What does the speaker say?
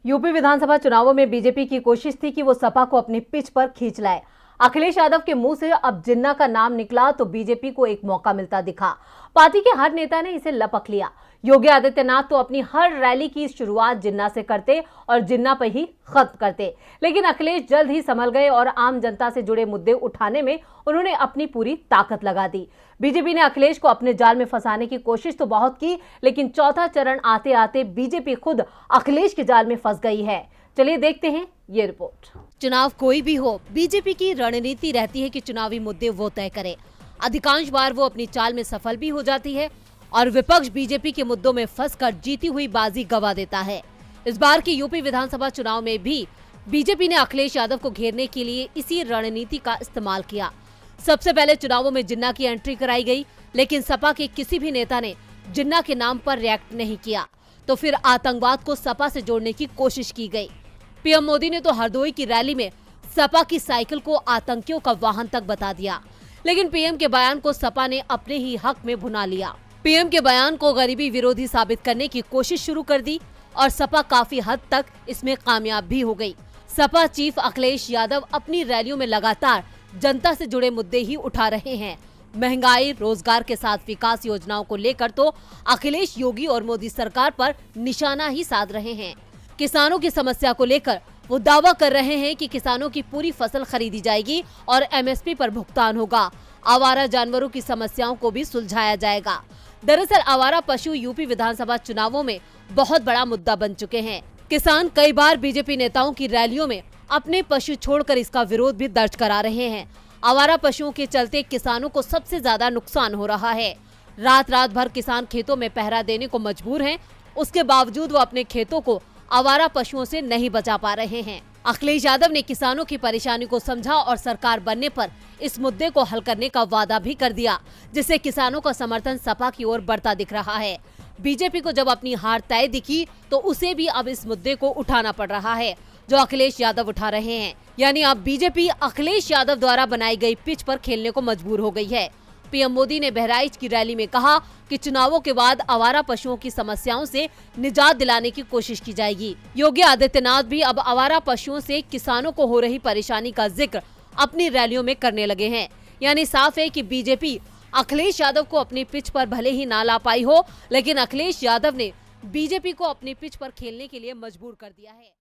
UP विधानसभा चुनावों में BJP की कोशिश थी कि वो सपा को अपनी पिच पर खींच लाए। अखिलेश यादव के मुंह से अब जिन्ना का नाम निकला तो बीजेपी को एक मौका मिलता दिखा। पार्टी के हर नेता ने इसे लपक लिया। योगी आदित्यनाथ तो अपनी हर रैली की शुरुआत जिन्ना से करते और जिन्ना पर ही खत्म करते, लेकिन अखिलेश जल्द ही संभल गए और आम जनता से जुड़े मुद्दे उठाने में उन्होंने अपनी पूरी ताकत लगा दी। बीजेपी ने अखिलेश को अपने जाल में फंसाने की कोशिश तो बहुत की, लेकिन चौथा चरण आते आते बीजेपी खुद अखिलेश के जाल में फंस गई है। चलिए देखते हैं ये रिपोर्ट। चुनाव कोई भी हो, बीजेपी की रणनीति रहती है कि चुनावी मुद्दे वो तय करे। अधिकांश बार वो अपनी चाल में सफल भी हो जाती है और विपक्ष बीजेपी के मुद्दों में फंसकर जीती हुई बाजी गंवा देता है। इस बार की यूपी विधानसभा चुनाव में भी बीजेपी ने अखिलेश यादव को घेरने के लिए इसी रणनीति का इस्तेमाल किया। सबसे पहले चुनावों में जिन्ना की एंट्री कराई गई, लेकिन सपा के किसी भी नेता ने जिन्ना के नाम पर रिएक्ट नहीं किया। तो फिर आतंकवाद को सपा से जोड़ने की कोशिश की गई। पीएम मोदी ने तो हरदोई की रैली में सपा की साइकिल को आतंकियों का वाहन तक बता दिया, लेकिन पीएम के बयान को सपा ने अपने ही हक में भुना लिया। पीएम के बयान को गरीबी विरोधी साबित करने की कोशिश शुरू कर दी और सपा काफी हद तक इसमें कामयाब भी हो गई। सपा चीफ अखिलेश यादव अपनी रैलियों में लगातार जनता से जुड़े मुद्दे ही उठा रहे हैं। महंगाई, रोजगार के साथ विकास योजनाओं को लेकर तो अखिलेश योगी और मोदी सरकार पर निशाना ही साध रहे हैं। किसानों की समस्या को लेकर वो दावा कर रहे हैं कि किसानों की पूरी फसल खरीदी जाएगी और एमएसपी पर भुगतान होगा। आवारा जानवरों की समस्याओं को भी सुलझाया जाएगा। दरअसल आवारा पशु यूपी विधानसभा चुनावों में बहुत बड़ा मुद्दा बन चुके हैं। किसान कई बार बीजेपी नेताओं की रैलियों में अपने पशु छोड़कर इसका विरोध भी दर्ज करा रहे हैं। आवारा पशुओं के चलते किसानों को सबसे ज्यादा नुकसान हो रहा है। रात रात भर किसान खेतों में पहरा देने को मजबूर हैं। उसके बावजूद वो अपने खेतों को आवारा पशुओं से नहीं बचा पा रहे हैं। अखिलेश यादव ने किसानों की परेशानी को समझा और सरकार बनने पर इस मुद्दे को हल करने का वादा भी कर दिया, जिससे किसानों का समर्थन सपा की ओर बढ़ता दिख रहा है। बीजेपी को जब अपनी हार तय दिखी तो उसे भी अब इस मुद्दे को उठाना पड़ रहा है जो अखिलेश यादव उठा रहे हैं। यानी अब बीजेपी अखिलेश यादव द्वारा बनाई गई पिच पर खेलने को मजबूर हो गई है। पीएम मोदी ने बहराइच की रैली में कहा कि चुनावों के बाद आवारा पशुओं की समस्याओं से निजात दिलाने की कोशिश की जाएगी। योगी आदित्यनाथ भी अब आवारा पशुओं से किसानों को हो रही परेशानी का जिक्र अपनी रैलियों में करने लगे हैं। यानी साफ है कि बीजेपी अखिलेश यादव को अपनी पिच पर भले ही ना ला पाई हो, लेकिन अखिलेश यादव ने बीजेपी को अपनी पिच पर खेलने के लिए मजबूर कर दिया है।